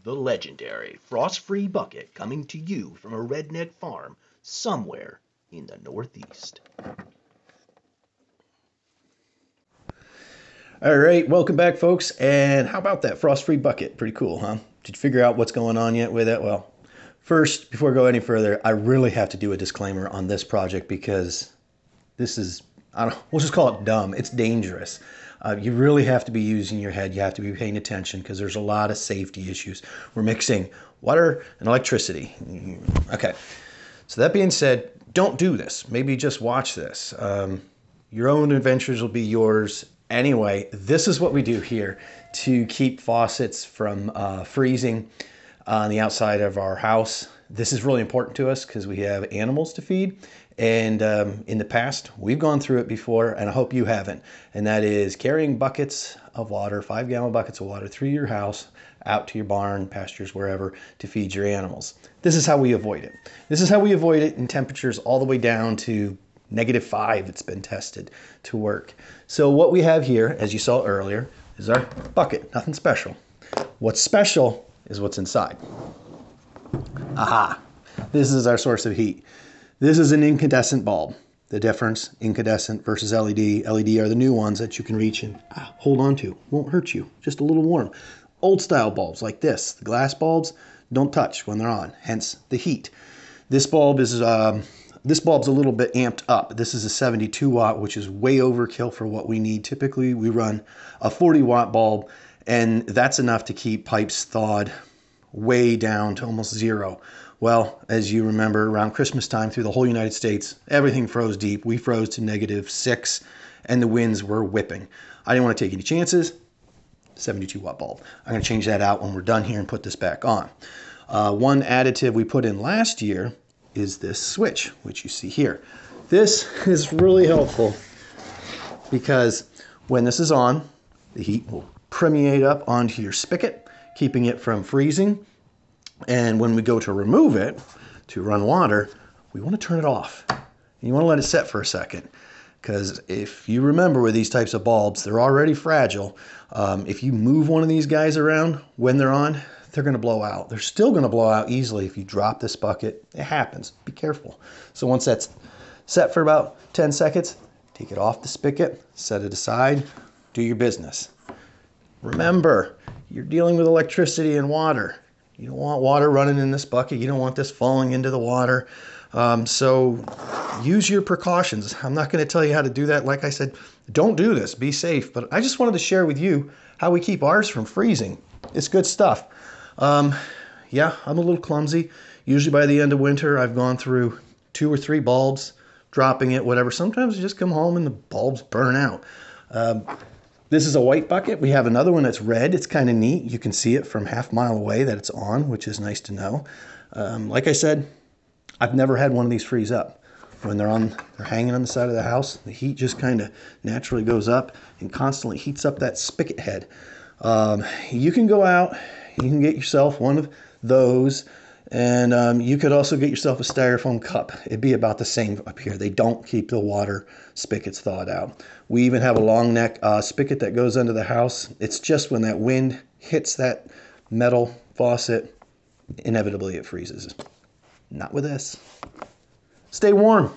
the legendary frost-free bucket coming to you from a redneck farm somewhere in the Northeast. All right, welcome back, folks. And how about that frost-free bucket? Pretty cool, huh? Did you figure out what's going on yet with it? Well, first, before I go any further, I really have to do a disclaimer on this project because this is, we'll just call it dumb. It's dangerous. You really have to be using your head. You have to be paying attention because there's a lot of safety issues. We're mixing water and electricity. Okay, so that being said, don't do this. Maybe just watch this. Your own adventures will be yours. Anyway, this is what we do here to keep faucets from freezing on the outside of our house. This is really important to us because we have animals to feed. And in the past, we've gone through it before, and I hope you haven't. And that is carrying buckets of water, 5-gallon buckets of water through your house, out to your barn, pastures, wherever, to feed your animals. This is how we avoid it. This is how we avoid it in temperatures all the way down to -5. It's been tested to work. So what we have here, as you saw earlier, is our bucket. Nothing special. What's special is what's inside. Aha! This is our source of heat. This is an incandescent bulb. The difference, incandescent versus LED. LED are the new ones that you can reach and hold on to. Won't hurt you. Just a little warm. Old style bulbs like this, the glass bulbs, don't touch when they're on. Hence the heat. This bulb is This bulb's a little bit amped up. This is a 72 watt, which is way overkill for what we need. Typically, we run a 40 watt bulb, and that's enough to keep pipes thawed way down to almost zero. Well, as you remember, around Christmas time through the whole United States, everything froze deep. We froze to -6, and the winds were whipping. I didn't want to take any chances. 72 watt bulb. I'm going to change that out when we're done here and put this back on. One additive we put in last year is this switch, which you see here. This is really helpful because when this is on, the heat will permeate up onto your spigot, keeping it from freezing. And when we go to remove it, to run water, we want to turn it off. And you want to let it set for a second. Because if you remember with these types of bulbs, they're already fragile. If you move one of these guys around when they're on, they're going to blow out. They're still going to blow out easily if you drop this bucket. It happens. Be careful. So once that's set for about 10 seconds, take it off the spigot, set it aside, do your business. Remember, you're dealing with electricity and water. You don't want water running in this bucket. You don't want this falling into the water. So use your precautions. I'm not going to tell you how to do that. Like I said, don't do this. Be safe. But I just wanted to share with you how we keep ours from freezing. It's good stuff. Yeah, I'm a little clumsy. Usually by the end of winter, I've gone through 2 or 3 bulbs, dropping it, whatever. Sometimes I just come home and the bulbs burn out. This is a white bucket. We have another one that's red. It's kind of neat. You can see it from half mile away that it's on, which is nice to know. Like I said, I've never had one of these freeze up. When they're hanging on the side of the house, the heat just kind of naturally goes up and constantly heats up that spigot head. You can go out, you can get yourself one of those, and you could also get yourself a styrofoam cup. It'd be about the same up here. They don't keep the water spigots thawed out. We even have a long neck spigot that goes under the house. It's just when that wind hits that metal faucet, inevitably it freezes. Not with this. Stay warm.